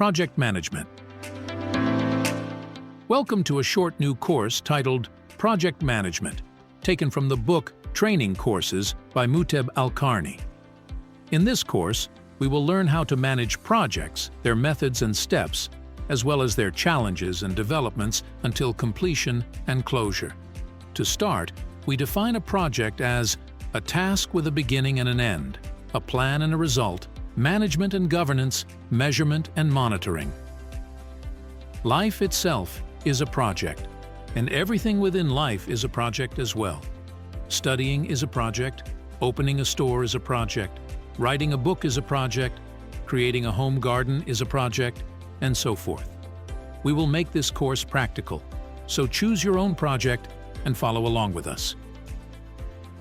Project Management. Welcome to a short new course titled Project Management, taken from the book Training Courses by Muteb Alqarni. In this course, we will learn how to manage projects, their methods and steps, as well as their challenges and developments until completion and closure. To start, we define a project as a task with a beginning and an end, a plan and a result, management and governance, measurement and monitoring. Life itself is a project, and everything within life is a project as well. Studying is a project, opening a store is a project, writing a book is a project, creating a home garden is a project, and so forth. We will make this course practical, so choose your own project and follow along with us.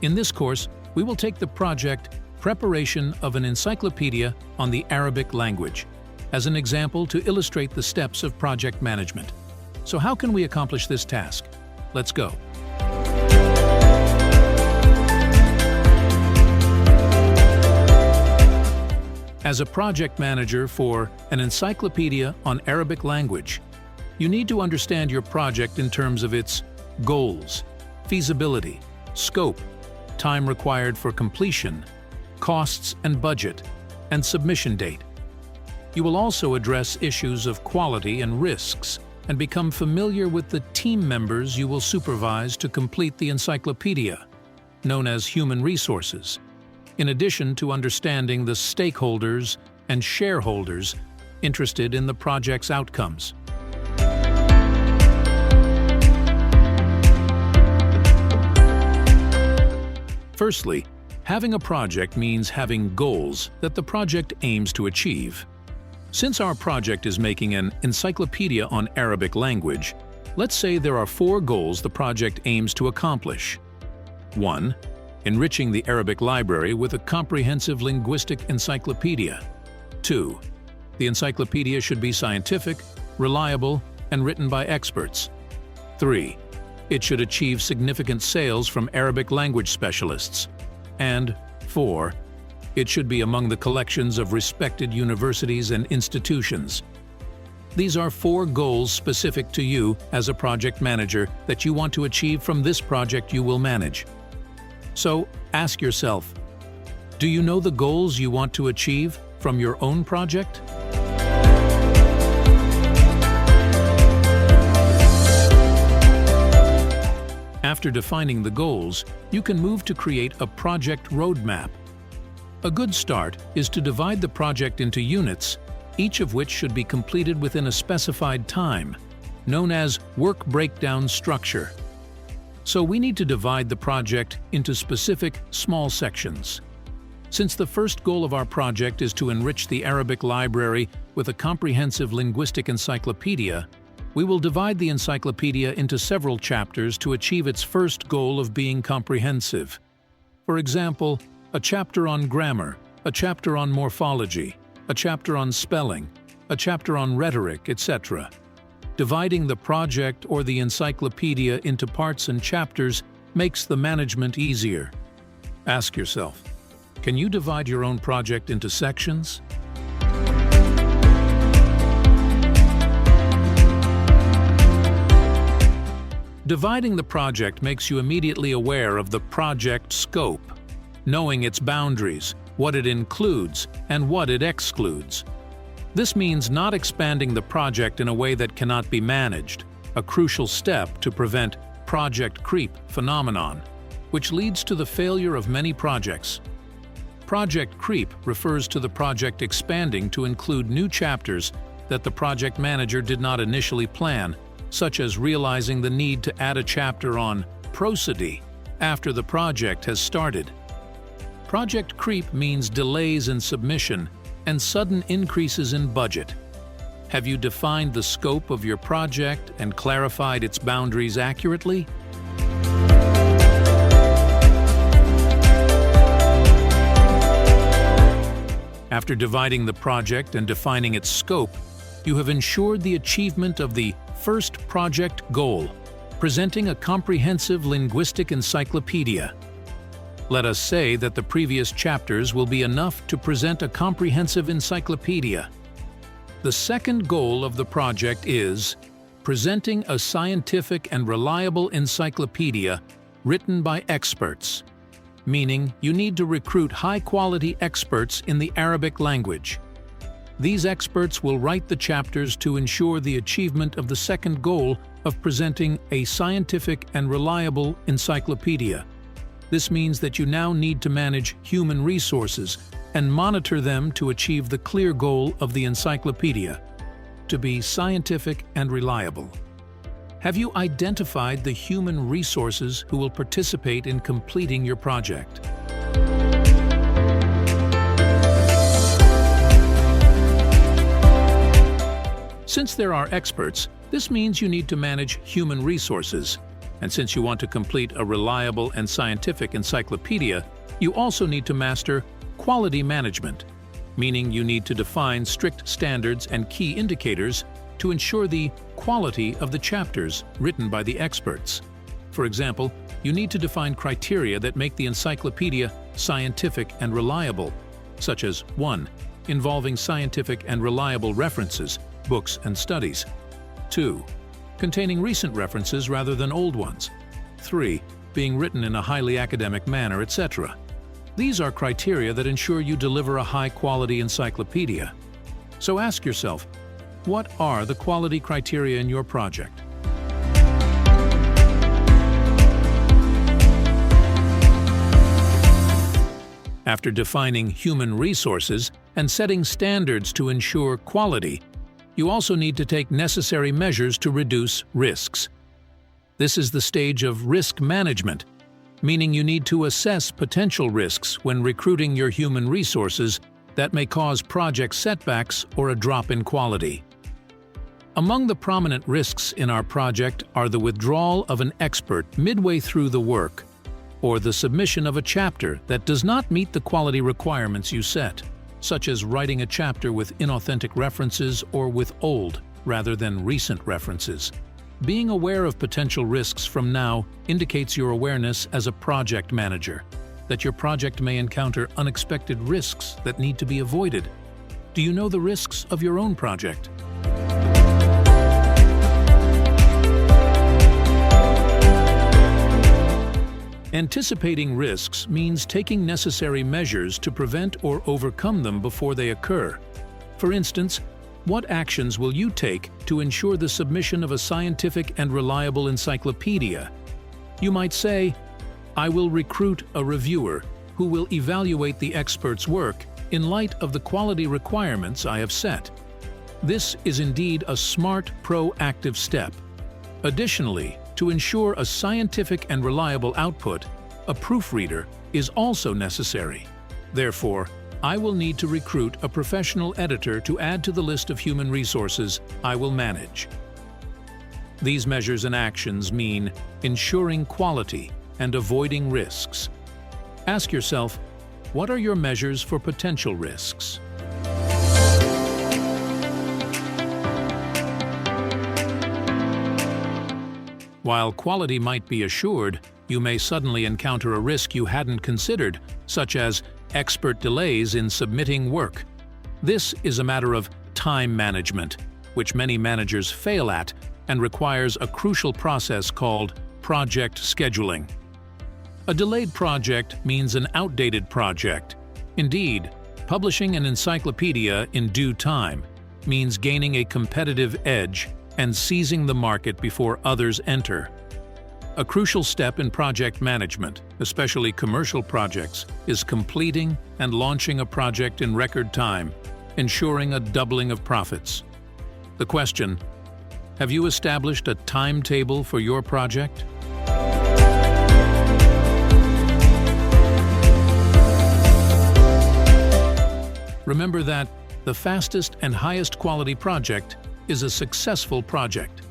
In this course, we will take the project Preparation of an Encyclopedia on the Arabic Language as an example to illustrate the steps of project management. So how can we accomplish this task? Let's go. As a project manager for an encyclopedia on Arabic language, you need to understand your project in terms of its goals, feasibility, scope, time required for completion, costs and budget, and submission date. You will also address issues of quality and risks and become familiar with the team members you will supervise to complete the encyclopedia, known as human resources, in addition to understanding the stakeholders and shareholders interested in the project's outcomes. Firstly, having a project means having goals that the project aims to achieve. Since our project is making an encyclopedia on Arabic language, let's say there are 4 goals the project aims to accomplish. 1. Enriching the Arabic library with a comprehensive linguistic encyclopedia. 2. The encyclopedia should be scientific, reliable, and written by experts. 3. It should achieve significant sales from Arabic language specialists. And 4. It should be among the collections of respected universities and institutions. These are 4 goals specific to you as a project manager that you want to achieve from this project you will manage. So, ask yourself, do you know the goals you want to achieve from your own project? After defining the goals, you can move to create a project roadmap. A good start is to divide the project into units, each of which should be completed within a specified time, known as work breakdown structure. So we need to divide the project into specific small sections. Since the first goal of our project is to enrich the Arabic library with a comprehensive linguistic encyclopedia, we will divide the encyclopedia into several chapters to achieve its first goal of being comprehensive. For example, a chapter on grammar, a chapter on morphology, a chapter on spelling, a chapter on rhetoric, etc. Dividing the project or the encyclopedia into parts and chapters makes the management easier. Ask yourself, can you divide your own project into sections? Dividing the project makes you immediately aware of the project scope, knowing its boundaries, what it includes, and what it excludes. This means not expanding the project in a way that cannot be managed, a crucial step to prevent project creep phenomenon, which leads to the failure of many projects. Project creep refers to the project expanding to include new chapters that the project manager did not initially plan, such as realizing the need to add a chapter on prosody after the project has started. Project creep means delays in submission and sudden increases in budget. Have you defined the scope of your project and clarified its boundaries accurately? After dividing the project and defining its scope, you have ensured the achievement of the first project goal, presenting a comprehensive linguistic encyclopedia. Let us say that the previous chapters will be enough to present a comprehensive encyclopedia. The second goal of the project is presenting a scientific and reliable encyclopedia written by experts, meaning you need to recruit high-quality experts in the Arabic language. These experts will write the chapters to ensure the achievement of the second goal of presenting a scientific and reliable encyclopedia. This means that you now need to manage human resources and monitor them to achieve the clear goal of the encyclopedia, to be scientific and reliable. Have you identified the human resources who will participate in completing your project? Since there are experts, this means you need to manage human resources. And since you want to complete a reliable and scientific encyclopedia, you also need to master quality management, meaning you need to define strict standards and key indicators to ensure the quality of the chapters written by the experts. For example, you need to define criteria that make the encyclopedia scientific and reliable, such as 1. Involving scientific and reliable references, books and studies. 2. Containing recent references rather than old ones. 3. Being written in a highly academic manner, etc. These are criteria that ensure you deliver a high-quality encyclopedia. So ask yourself, what are the quality criteria in your project? After defining human resources and setting standards to ensure quality, you also need to take necessary measures to reduce risks. This is the stage of risk management, meaning you need to assess potential risks when recruiting your human resources that may cause project setbacks or a drop in quality. Among the prominent risks in our project are the withdrawal of an expert midway through the work, or the submission of a chapter that does not meet the quality requirements you set, such as writing a chapter with inauthentic references or with old rather than recent references. Being aware of potential risks from now indicates your awareness as a project manager, that your project may encounter unexpected risks that need to be avoided. Do you know the risks of your own project? Anticipating risks means taking necessary measures to prevent or overcome them before they occur. For instance, what actions will you take to ensure the submission of a scientific and reliable encyclopedia? You might say, I will recruit a reviewer who will evaluate the expert's work in light of the quality requirements I have set. This is indeed a smart, proactive step. Additionally, to ensure a scientific and reliable output, a proofreader is also necessary. Therefore, I will need to recruit a professional editor to add to the list of human resources I will manage. These measures and actions mean ensuring quality and avoiding risks. Ask yourself, what are your measures for potential risks? While quality might be assured, you may suddenly encounter a risk you hadn't considered, such as expert delays in submitting work. This is a matter of time management, which many managers fail at and requires a crucial process called project scheduling. A delayed project means an outdated project. Indeed, publishing an encyclopedia in due time means gaining a competitive edge and seizing the market before others enter. A crucial step in project management, especially commercial projects, is completing and launching a project in record time, ensuring a doubling of profits. The question: have you established a timetable for your project? Remember that the fastest and highest quality project is a successful project.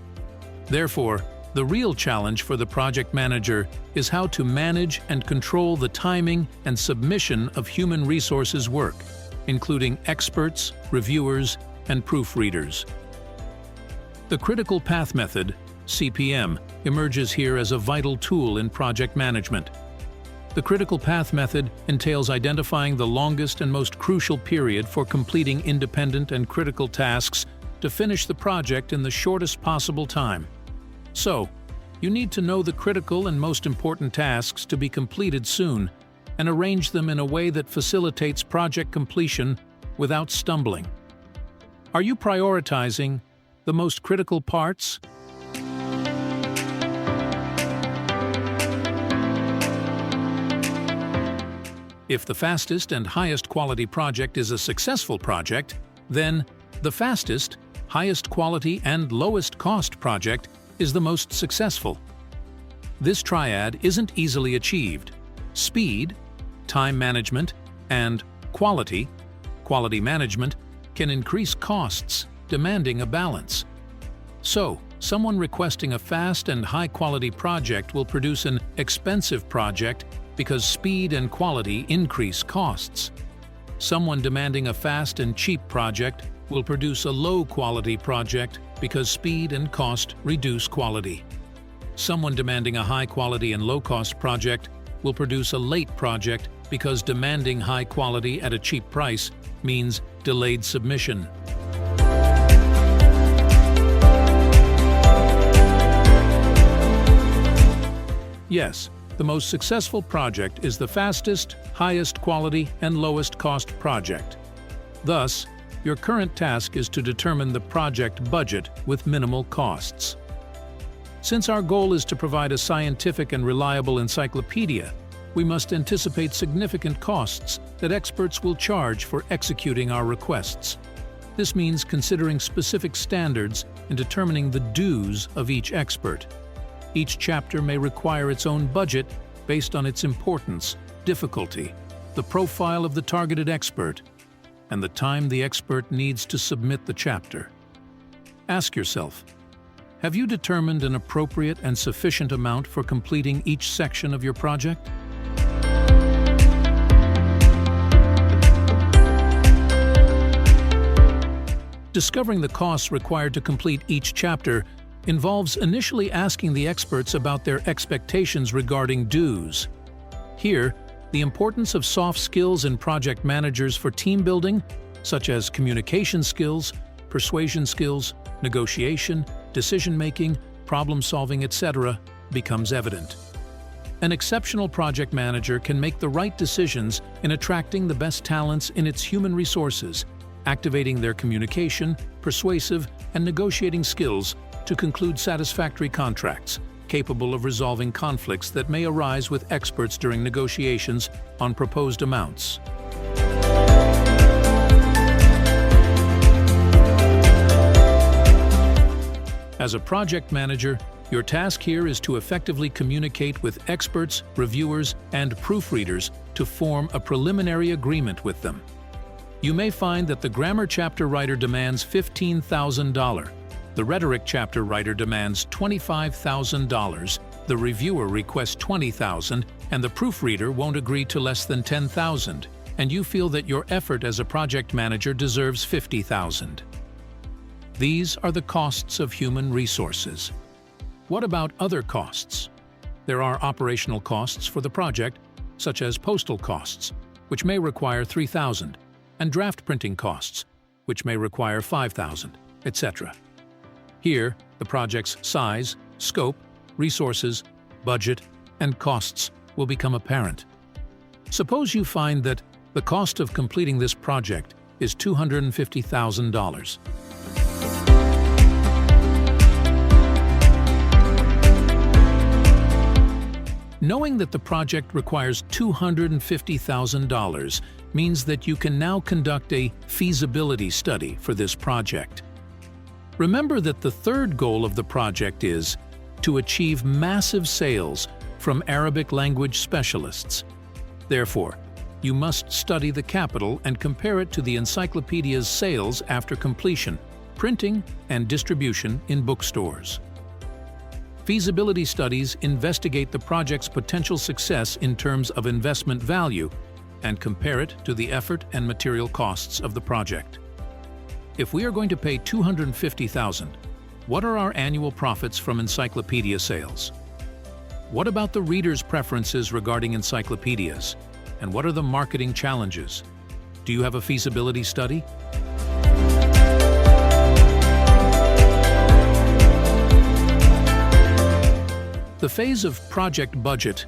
Therefore, the real challenge for the project manager is how to manage and control the timing and submission of human resources work, including experts, reviewers, and proofreaders. The critical path method, CPM, emerges here as a vital tool in project management. The critical path method entails identifying the longest and most crucial period for completing independent and critical tasks to finish the project in the shortest possible time. So, you need to know the critical and most important tasks to be completed soon and arrange them in a way that facilitates project completion without stumbling. Are you prioritizing the most critical parts? If the fastest and highest quality project is a successful project, then the fastest, highest quality, and lowest cost project is the most successful. This triad isn't easily achieved. Speed, time management, and quality management can increase costs, demanding a balance. So, someone requesting a fast and high-quality project will produce an expensive project because speed and quality increase costs. Someone demanding a fast and cheap project will produce a low-quality project because speed and cost reduce quality. Someone demanding a high-quality and low-cost project will produce a late project because demanding high quality at a cheap price means delayed submission. Yes, the most successful project is the fastest, highest quality, and lowest cost project. Thus, your current task is to determine the project budget with minimal costs. Since our goal is to provide a scientific and reliable encyclopedia, we must anticipate significant costs that experts will charge for executing our requests. This means considering specific standards and determining the dues of each expert. Each chapter may require its own budget based on its importance, difficulty, the profile of the targeted expert, and the time the expert needs to submit the chapter. Ask yourself, have you determined an appropriate and sufficient amount for completing each section of your project? Discovering the costs required to complete each chapter involves initially asking the experts about their expectations regarding dues. Here, the importance of soft skills in project managers for team building, such as communication skills, persuasion skills, negotiation, decision-making, problem-solving, etc., becomes evident. An exceptional project manager can make the right decisions in attracting the best talents in its human resources, activating their communication, persuasive, and negotiating skills to conclude satisfactory contracts, capable of resolving conflicts that may arise with experts during negotiations on proposed amounts. As a project manager, your task here is to effectively communicate with experts, reviewers, and proofreaders to form a preliminary agreement with them. You may find that the grammar chapter writer demands $15,000, the rhetoric chapter writer demands $25,000, the reviewer requests $20,000, and the proofreader won't agree to less than $10,000, and you feel that your effort as a project manager deserves $50,000. These are the costs of human resources. What about other costs? There are operational costs for the project, such as postal costs, which may require $3,000, and draft printing costs, which may require $5,000, etc. Here, the project's size, scope, resources, budget, and costs will become apparent. Suppose you find that the cost of completing this project is $250,000. Knowing that the project requires $250,000 means that you can now conduct a feasibility study for this project. Remember that the third goal of the project is to achieve massive sales from Arabic language specialists. Therefore, you must study the capital and compare it to the encyclopedia's sales after completion, printing, and distribution in bookstores. Feasibility studies investigate the project's potential success in terms of investment value and compare it to the effort and material costs of the project. If we are going to pay $250,000, what are our annual profits from encyclopedia sales? What about the reader's preferences regarding encyclopedias? And what are the marketing challenges? Do you have a feasibility study? The phase of project budget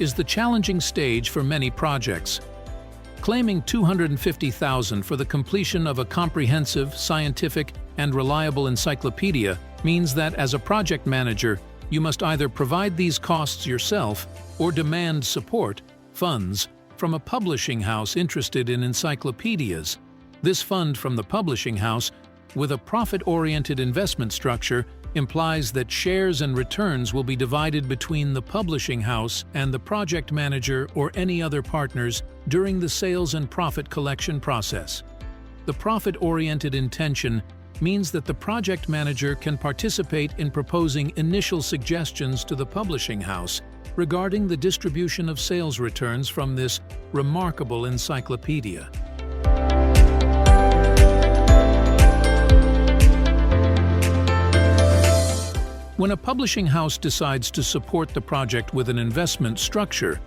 is the challenging stage for many projects. Claiming $250,000 for the completion of a comprehensive, scientific, and reliable encyclopedia means that as a project manager, you must either provide these costs yourself or demand support, funds, from a publishing house interested in encyclopedias. This fund from the publishing house, with a profit-oriented investment structure, implies that shares and returns will be divided between the publishing house and the project manager or any other partners during the sales and profit collection process. The profit-oriented intention means that the project manager can participate in proposing initial suggestions to the publishing house regarding the distribution of sales returns from this remarkable encyclopedia. When a publishing house decides to support the project with an investment structure,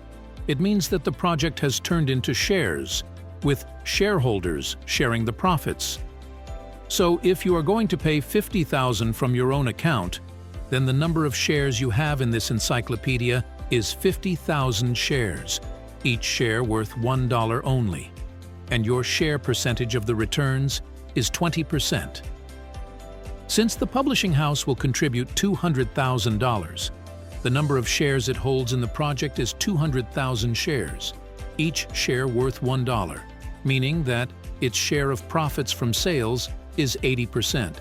it means that the project has turned into shares, with shareholders sharing the profits. So if you are going to pay $50,000 from your own account, then the number of shares you have in this encyclopedia is 50,000 shares, each share worth $1 only, and your share percentage of the returns is 20%. Since the publishing house will contribute $200,000, the number of shares it holds in the project is 200,000 shares, each share worth $1, meaning that its share of profits from sales is 80%.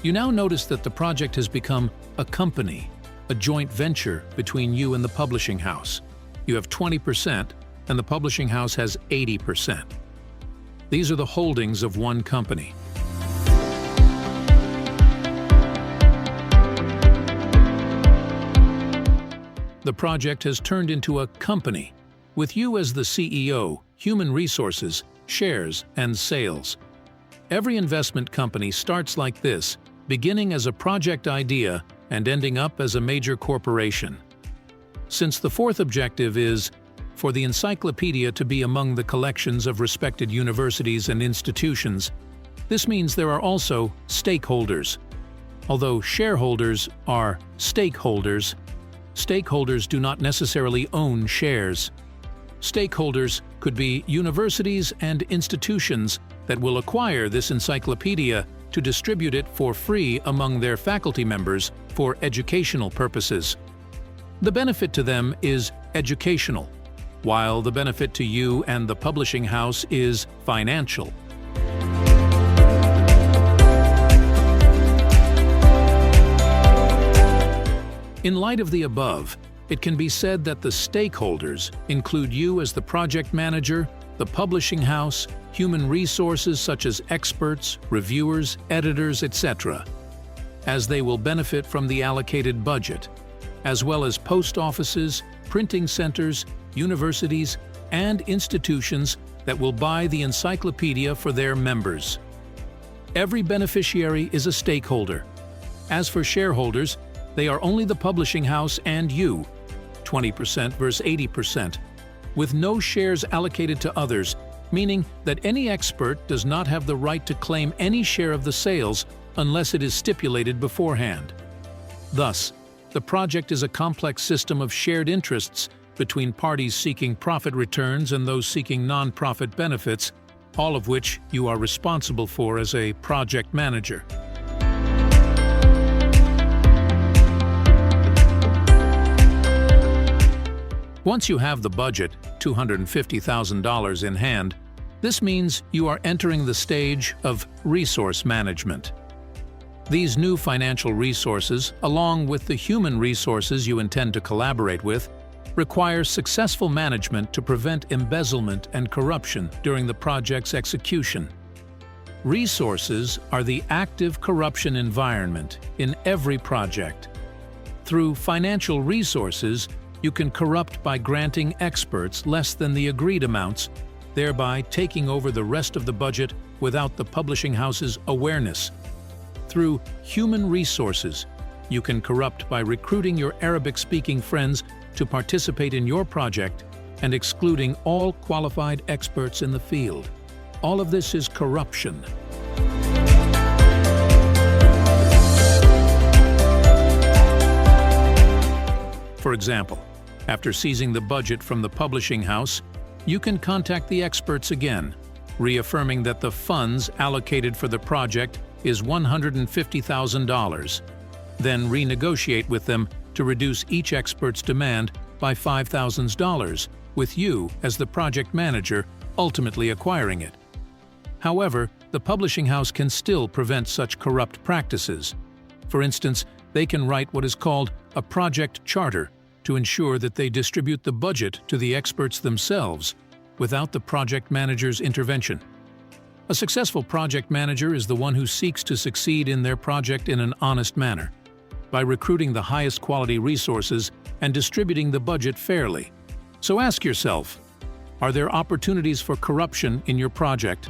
You now notice that the project has become a company, a joint venture between you and the publishing house. You have 20% and the publishing house has 80%. These are the holdings of one company. The project has turned into a company, with you as the CEO, human resources, shares, and sales. Every investment company starts like this, beginning as a project idea and ending up as a major corporation. Since the fourth objective is for the encyclopedia to be among the collections of respected universities and institutions, this means there are also stakeholders. Although shareholders are stakeholders, stakeholders do not necessarily own shares. Stakeholders could be universities and institutions that will acquire this encyclopedia to distribute it for free among their faculty members for educational purposes. The benefit to them is educational, while the benefit to you and the publishing house is financial. In light of the above, it can be said that the stakeholders include you as the project manager, the publishing house, human resources such as experts, reviewers, editors, etc., as they will benefit from the allocated budget, as well as post offices, printing centers, universities, and institutions that will buy the encyclopedia for their members. Every beneficiary is a stakeholder. As for shareholders, they are only the publishing house and you, 20% versus 80%, with no shares allocated to others, meaning that any expert does not have the right to claim any share of the sales unless it is stipulated beforehand. Thus, the project is a complex system of shared interests between parties seeking profit returns and those seeking non-profit benefits, all of which you are responsible for as a project manager. Once you have the budget, $250,000 in hand, this means you are entering the stage of resource management. These new financial resources, along with the human resources you intend to collaborate with, require successful management to prevent embezzlement and corruption during the project's execution. Resources are the active corruption environment in every project. Through financial resources, you can corrupt by granting experts less than the agreed amounts, thereby taking over the rest of the budget without the publishing house's awareness. Through human resources, you can corrupt by recruiting your Arabic-speaking friends to participate in your project and excluding all qualified experts in the field. All of this is corruption. For example, after seizing the budget from the publishing house, you can contact the experts again, reaffirming that the funds allocated for the project is $150,000. Then renegotiate with them to reduce each expert's demand by $5,000, with you as the project manager ultimately acquiring it. However, the publishing house can still prevent such corrupt practices. For instance, they can write what is called a project charter to ensure that they distribute the budget to the experts themselves without the project manager's intervention. A successful project manager is the one who seeks to succeed in their project in an honest manner, by recruiting the highest quality resources and distributing the budget fairly. So ask yourself, are there opportunities for corruption in your project?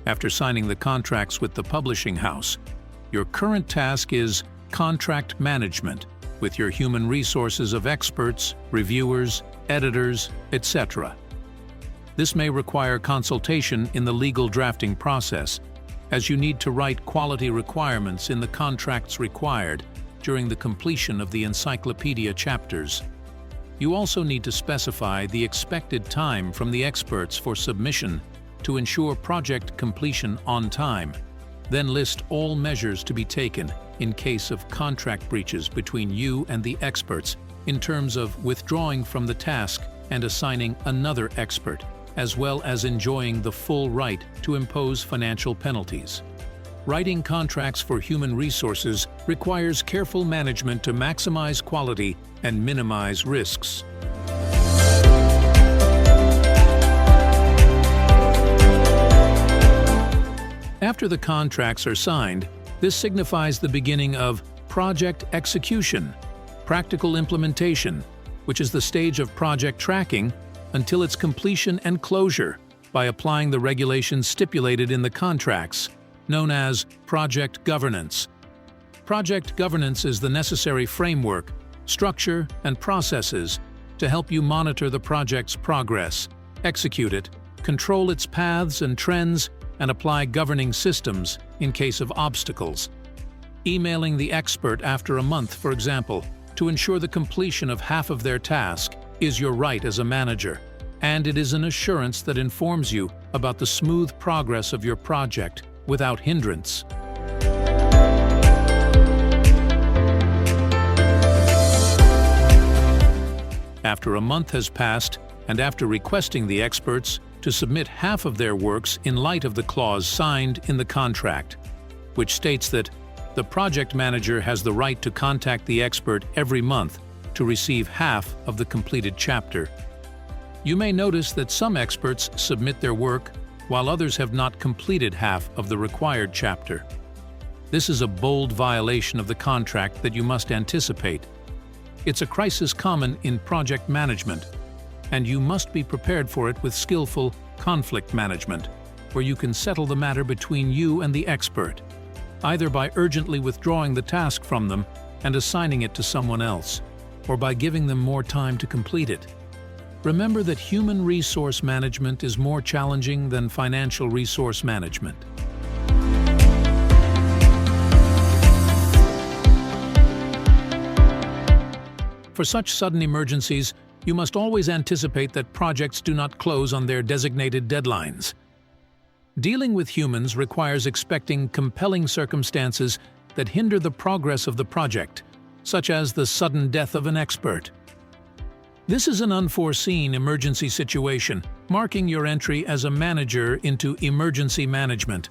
After signing the contracts with the publishing house, your current task is contract management with your human resources of experts, reviewers, editors, etc. This may require consultation in the legal drafting process, as you need to write quality requirements in the contracts required during the completion of the encyclopedia chapters. You also need to specify the expected time from the experts for submission to ensure project completion on time. Then list all measures to be taken in case of contract breaches between you and the experts in terms of withdrawing from the task and assigning another expert, as well as enjoying the full right to impose financial penalties. Writing contracts for human resources requires careful management to maximize quality and minimize risks. After the contracts are signed, this signifies the beginning of project execution, practical implementation, which is the stage of project tracking until its completion and closure by applying the regulations stipulated in the contracts, known as project governance. Project governance is the necessary framework, structure, and processes to help you monitor the project's progress, execute it, control its paths and trends, and apply governing systems in case of obstacles. Emailing the expert after a month, for example, to ensure the completion of half of their task is your right as a manager, and it is an assurance that informs you about the smooth progress of your project without hindrance. After a month has passed, and after requesting the experts to submit half of their works in light of the clause signed in the contract, which states that the project manager has the right to contact the expert every month to receive half of the completed chapter. You may notice that some experts submit their work while others have not completed half of the required chapter. This is a bold violation of the contract that you must anticipate. It's a crisis common in project management, and you must be prepared for it with skillful conflict management, where you can settle the matter between you and the expert, either by urgently withdrawing the task from them and assigning it to someone else, or by giving them more time to complete it. Remember that human resource management is more challenging than financial resource management. For such sudden emergencies, you must always anticipate that projects do not close on their designated deadlines. Dealing with humans requires expecting compelling circumstances that hinder the progress of the project, such as the sudden death of an expert. This is an unforeseen emergency situation, marking your entry as a manager into emergency management.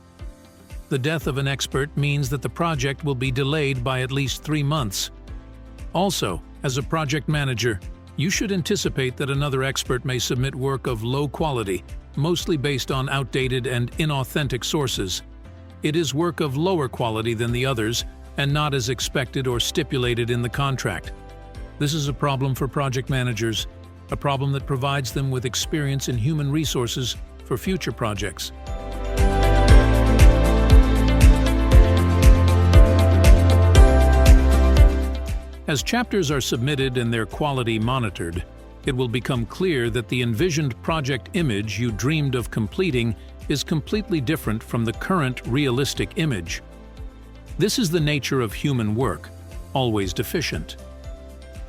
The death of an expert means that the project will be delayed by at least 3 months. Also, as a project manager, you should anticipate that another expert may submit work of low quality, mostly based on outdated and inauthentic sources. It is work of lower quality than the others and not as expected or stipulated in the contract. This is a problem for project managers, a problem that provides them with experience in human resources for future projects. As chapters are submitted and their quality monitored, it will become clear that the envisioned project image you dreamed of completing is completely different from the current realistic image. This is the nature of human work, always deficient.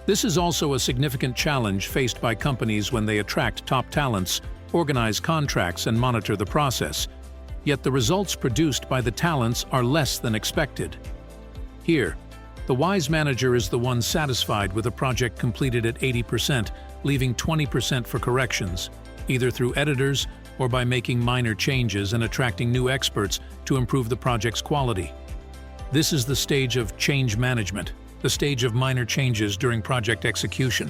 This is also a significant challenge faced by companies when they attract top talents, organize contracts, and monitor the process. Yet the results produced by the talents are less than expected. Here, the wise manager is the one satisfied with a project completed at 80%, leaving 20% for corrections, either through editors or by making minor changes and attracting new experts to improve the project's quality. This is the stage of change management, the stage of minor changes during project execution.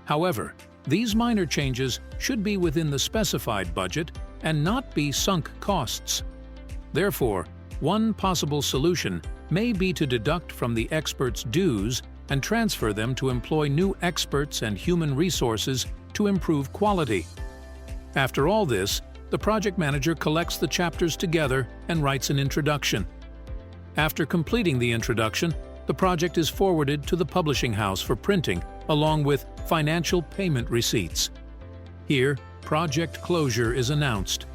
However, these minor changes should be within the specified budget and not be sunk costs. Therefore, one possible solution may be to deduct from the experts' dues and transfer them to employ new experts and human resources to improve quality. After all this, the project manager collects the chapters together and writes an introduction. After completing the introduction, the project is forwarded to the publishing house for printing, along with financial payment receipts. Here, project closure is announced.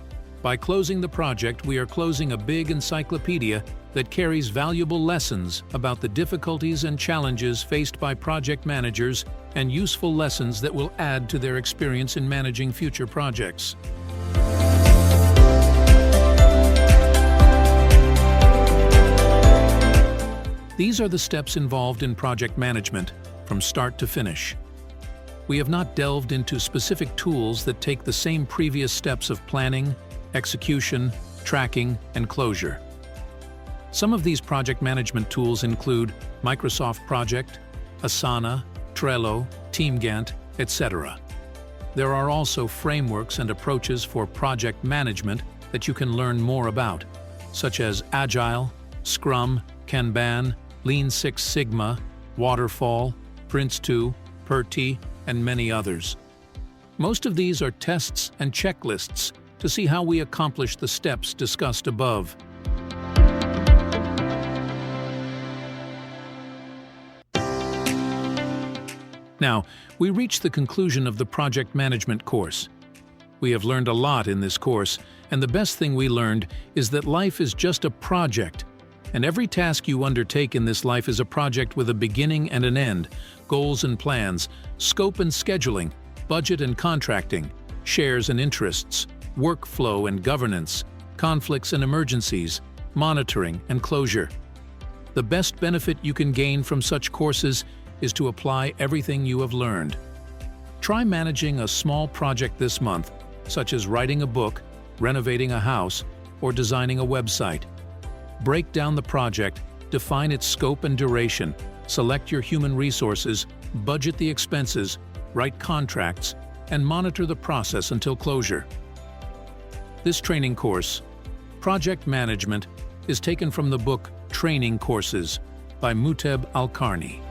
By closing the project, we are closing a big encyclopedia that carries valuable lessons about the difficulties and challenges faced by project managers and useful lessons that will add to their experience in managing future projects. These are the steps involved in project management, from start to finish. We have not delved into specific tools that take the same previous steps of planning, execution, tracking, and closure. Some of these project management tools include Microsoft Project, Asana, Trello, TeamGant, etc. There are also frameworks and approaches for project management that you can learn more about, such as Agile, Scrum, Kanban, Lean Six Sigma, Waterfall, Prince2, PERT, and many others. Most of these are tests and checklists to see how we accomplish the steps discussed above. Now, we reach the conclusion of the project management course. We have learned a lot in this course, and the best thing we learned is that life is just a project, and every task you undertake in this life is a project with a beginning and an end, goals and plans, scope and scheduling, budget and contracting, shares and interests, workflow and governance, conflicts and emergencies, monitoring and closure. The best benefit you can gain from such courses is to apply everything you have learned. Try managing a small project this month, such as writing a book, renovating a house, or designing a website. Break down the project, define its scope and duration, select your human resources, budget the expenses, write contracts, and monitor the process until closure. This training course, Project Management, is taken from the book Training Courses by Muteb Alqarni.